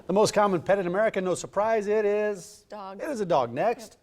The most common pet in America, no surprise, it is... Dogs. It is a dog. Next.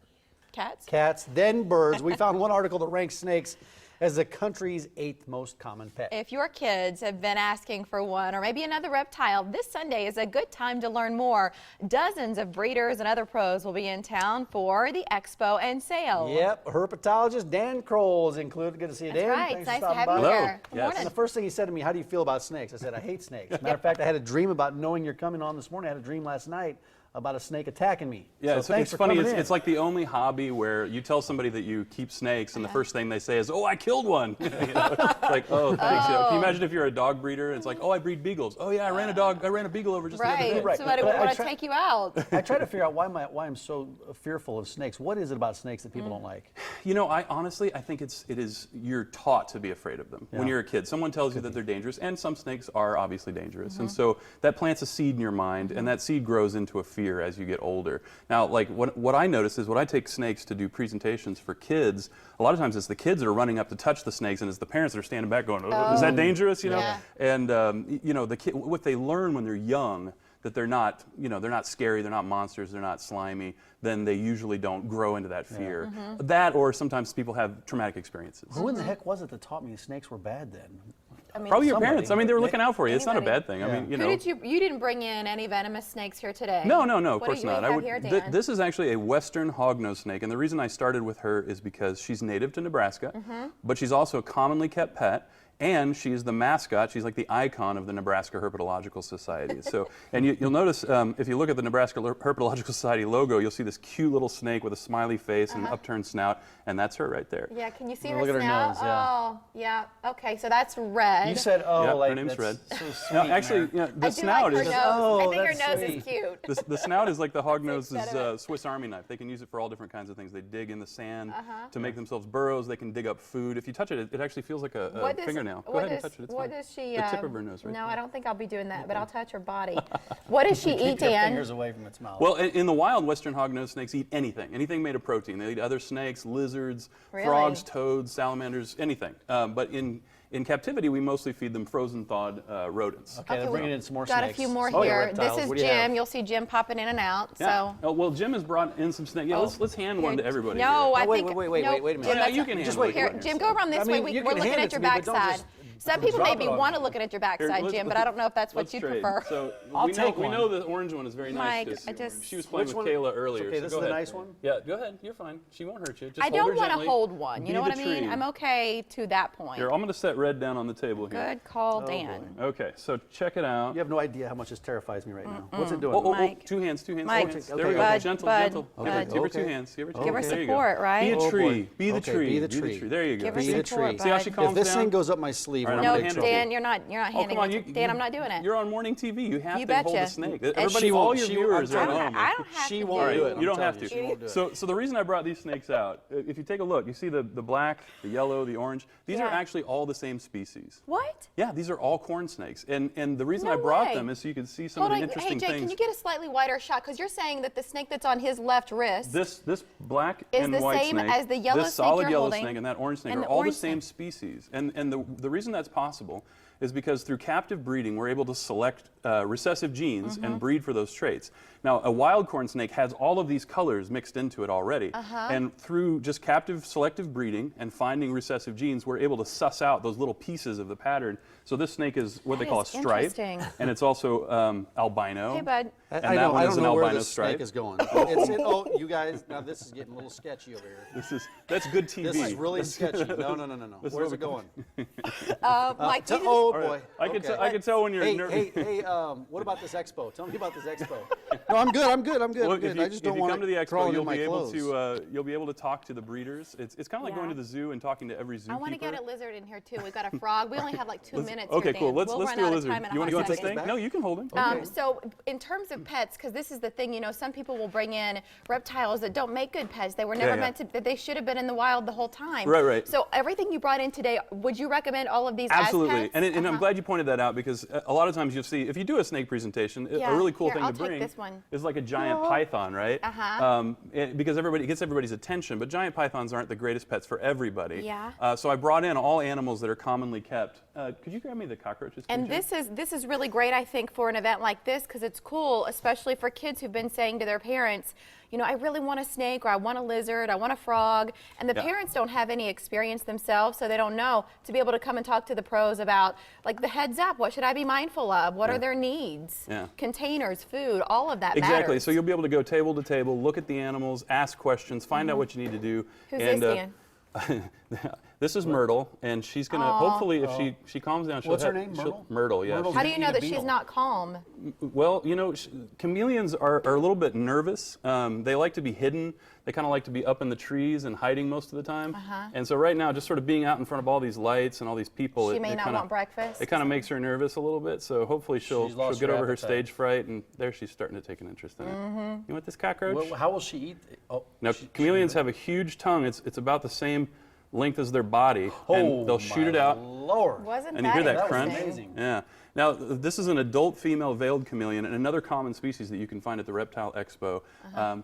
Cats. Cats, then birds. We found one article that ranks snakes as the country's 8th most common pet. If your kids have been asking for one or maybe another reptile, this Sunday is a good time to learn more. Dozens of breeders and other pros will be in town for the Expo and sale. Yep, herpetologist Dan Krull is included. Good to see you, Dan. That's right. Thanks It's for nice to stopping have you by. here. Good morning. And the first thing he said to me, how do you feel about snakes? I said, I hate snakes. As a matter of fact, I had a dream about knowing you're coming on this morning. I had a dream last night about a snake attacking me. Yeah, so it's funny. It's like the only hobby where you tell somebody that you keep snakes, and the first thing they say is, "Oh, I killed one." You know, it's like, "Oh, thanks." You know, can you imagine if you're a dog breeder? It's like, "Oh, I breed beagles." "Oh, yeah, I ran a beagle over just the other day." Right. Somebody would want to take you out. I try to figure out why I'm so fearful of snakes. What is it about snakes that people don't like? You know, I think it is you're taught to be afraid of them when you're a kid. Someone tells you that they're dangerous, and some snakes are obviously dangerous, and so that plants a seed in your mind, and that seed grows into a fear as you get older. Now, like what I notice is when I take snakes to do presentations for kids, a lot of times it's the kids that are running up to touch the snakes, and it's the parents that are standing back going, "Oh, is that dangerous?" You know, and you know, what they learn when they're young, that they're not, you know, they're not scary, they're not monsters, they're not slimy, then they usually don't grow into that fear. That, or sometimes people have traumatic experiences. Who in the heck was it that taught me snakes were bad then? I mean, Probably your parents. I mean, they were looking out for you. It's not a Anybody. bad thing. I mean, you know. You didn't bring in any venomous snakes here today? No, of What course do you not. have here, Dan? This is actually a western hognose snake, and the reason I started with her is because she's native to Nebraska, but she's also a commonly kept pet, and she's the mascot. She's like the icon of the Nebraska Herpetological Society. So, and you'll notice if you look at the Nebraska Herpetological Society logo, you'll see this cute little snake with a smiley face and an upturned snout, and that's her right there. Yeah, can you see Look her at her snout? nose, yeah. Oh, yeah. Okay, so that's red. You said, oh, Yeah, like her name's that's Red. so sweet. No, actually, you know, the I do snout like her is nose. Oh, I think her that's nose is sweet. cute. the snout is like the hognose's instead of Swiss Army knife. They can use it for all different kinds of things. They dig in the sand to make themselves burrows. They can dig up food. If you touch it, it actually feels like a fingernail. Go ahead and touch it. It's What fine. does she? The tip of her nose, right? No, I don't think I'll be doing that, but I'll touch her body. What does she eat, Keep your Dan? fingers away from its mouth. Well, in the wild, western hognose snakes eat anything made of protein. They eat other snakes, lizards, Really? frogs, toads, salamanders, anything. But in captivity, we mostly feed them frozen thawed rodents. Okay, they're bringing in some more got snakes. a few more Oh, yeah, here. reptiles. This is What do you have? Jim. You'll see Jim popping in and out. Yeah. So. Oh, well, Jim has brought in some snakes. Yeah, let's hand one to everybody. No, here. I wait, think. wait a no, minute. Jim, Yeah, you can just handle wait. it. Here, Go Jim, go around this I mean, way. you We're can looking hand at it your to me, but don't backside. just Some people drop maybe it on want me. to look at your Here, backside, let's- Jim, but I don't know if that's what Let's you trade. prefer. So I'll we take know one. the orange one is very Mike, nice. I To see. just- She was playing Which with one? Kayla earlier. Okay, so this go is the ahead. nice one? Yeah, go ahead. You're fine. She won't hurt you. Just I hold don't her want to gently. hold one. You Be know what I the mean? tree. I'm okay to that point. Here, I'm going to set Red down on the table here. Good call, Dan. Okay, so check it out. You have no idea how much this terrifies me right now. What's it doing? Oh, Mike. two hands. Mike. There we go. Okay. Gentle, Bud, gentle. Bud. Give her two Okay. hands. Give her two Give her hands. There you go. support, right? Be a Oh, tree. boy. Be the Okay, tree. be the tree. There you go. Give her Be the support, tree. See how she bud. calms If this down? thing goes up my sleeve, All right, I'm I'm No, in big handle trouble. Dan, you're not Oh, handing come on. it. Dan, I'm not doing it. You're on morning TV. You have You to hold betcha. the snake. And Everybody, she all won't- your she- viewers I'm are at telling home. I don't have She to won't do do it. it. You don't I'm have telling to. you, she won't do it. So the reason I brought these snakes out, if you take a look, you see the black, the yellow, the orange. These are Yeah. actually all the same species. What? Yeah, these are all corn snakes. And the reason No I brought way. them is so you could see some Hold of the on. Hey, interesting Jay, things. can you get a slightly wider shot? Because you're saying that the snake that's on his left wrist This black is and the white same snake, as the yellow this snake solid you're yellow holding, snake and that orange snake and are the all the orange same snake. species. And the reason that's possible is because through captive breeding, we're able to select recessive genes and breed for those traits. Now, a wild corn snake has all of these colors mixed into it already. And through just captive selective breeding and finding recessive genes, we're able to suss out those little pieces of the pattern. So this snake is what That they call a is stripe. interesting. And it's also albino. Hey, bud. And I that one don't is an know where albino this stripe. snake is going. Oh, you guys, now this is getting a little sketchy over here. That's good TV. This is really sketchy. No. This is Where's what it going? Mike, you Oh, All right. boy. I can tell when you're Hey, nervous. what about this expo? Tell me about this expo. No, I'm good. Well, I'm good. I just don't if you want come to the crawl expo, into you'll my be able clothes. to talk to the breeders. It's kind of like Yeah. going to the zoo and talking to every zookeeper. I want to get a lizard in here too. We've got a frog. We only have like 2 minutes. Okay, here, cool. Dan. Let's we'll do run a out lizard. Of time in You a want to hot take? second. No, you can hold him. So in terms of pets, because this is the thing, some people will bring in reptiles that don't make good pets. They were never meant to. They should have been in the wild the whole time. Right. So everything you brought in today, would you recommend all of these Absolutely, as pets? and I'm glad you pointed that out because a lot of times you'll see if you do a snake presentation, Yeah, a really cool here, thing I'll to take bring this one. is like a giant python, right? Because it gets everybody's attention, but giant pythons aren't the greatest pets for everybody. Yeah. So I brought in all animals that are commonly kept. Could you grab me the cockroaches? And please, this is really great, I think, for an event like this because it's cool, especially for kids who've been saying to their parents, you know, I really want a snake or I want a lizard, I want a frog, and the parents don't have any experience themselves, so they don't know to be able to come and talk to the pros about, like, the heads up, what should I be mindful of, what are their needs, containers, food, all of that Exactly. matters. So you'll be able to go table to table, look at the animals, ask questions, find out what you need to do. Who's and, this, Dan? This is Myrtle, and she's gonna hopefully, if she calms down, she'll What's her have, name? Myrtle? Myrtle, yeah. Myrtle's How do gonna you know eat a that she's beetle. not calm? Well, you know, chameleons are a little bit nervous. They like to be hidden. They kind of like to be up in the trees and hiding most of the time. And so right now, just sort of being out in front of all these lights and all these people, She may not want breakfast. It kind of makes her nervous a little bit. So hopefully she'll lost get her over her appetite. stage fright, and there she's starting to take an interest in it. You want this cockroach? Well, how will she eat? Oh, Now, chameleons have a huge tongue. It's about the same length as their body, and they'll shoot it out. Lord. Wasn't And you hear that was crunch? amazing. Yeah. Now, this is an adult female veiled chameleon, and another common species that you can find at the Reptile Expo.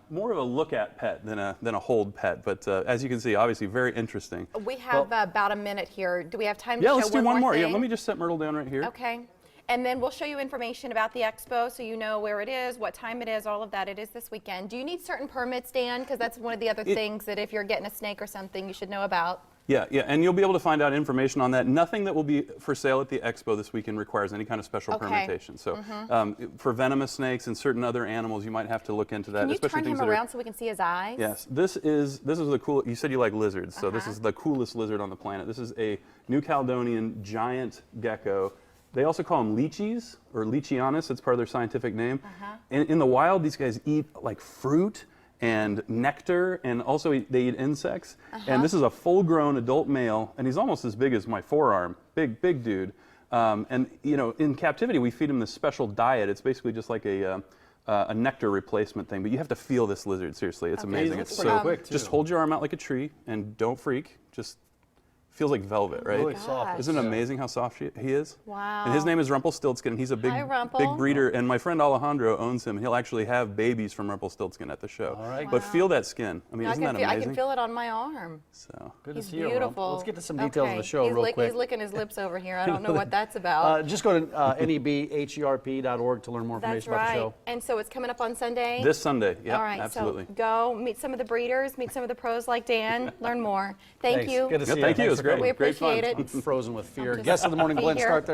More of a look-at pet than a hold pet, but as you can see, obviously very interesting. We have about a minute here. Do we have time to Yeah, show let's do one more. thing? Yeah, let me just set Myrtle down right here. Okay. And then we'll show you information about the expo so you know where it is, what time it is, all of that. It is this weekend. Do you need certain permits, Dan? Because that's one of the other things that if you're getting a snake or something, you should know about. Yeah, and you'll be able to find out information on that. Nothing that will be for sale at the expo this weekend requires any kind of special permutation. So for venomous snakes and certain other animals, you might have to look into that. Can you especially turn things him that around so we can see his eyes? Yes, this is the cool. You said you like lizards, so this is the coolest lizard on the planet. This is a New Caledonian giant gecko. They also call them leeches or leachianus. It's part of their scientific name. In the wild, these guys eat like fruit and nectar, and also they eat insects. And this is a full-grown adult male, and he's almost as big as my forearm. Big dude. And you know, in captivity, we feed him this special diet. It's basically just like a nectar replacement thing, but you have to feel this lizard, seriously. It's amazing. It's It's pretty so quick, too. just hold your arm out like a tree and don't freak. Just feels like velvet, right? Really soft. Isn't it amazing how soft he is? Wow. And his name is Rumpelstiltskin, and he's a big Hi, Rumpel. big breeder, and my friend Alejandro owns him, and he'll actually have babies from Rumpelstiltskin at the show. All right. But feel that skin. I mean, isn't that I amazing? can feel it on my arm. So Good He's to see you, beautiful. Rump. Let's get to some details of the show he's real quick. He's licking his lips over here. I don't know what that's about. Just go to nebherp.org to learn more That's information about the right. show. And so it's coming up on Sunday? this Sunday, yeah, All right, absolutely. so go meet some of the breeders, meet some of the pros like Dan, learn more. Thank Thanks. you. Good to see you. Thank you. It Thanks was for great. coming. We Great fun. appreciate it. I'm frozen with fear. just Guest of the morning, be Glenn, here. start there.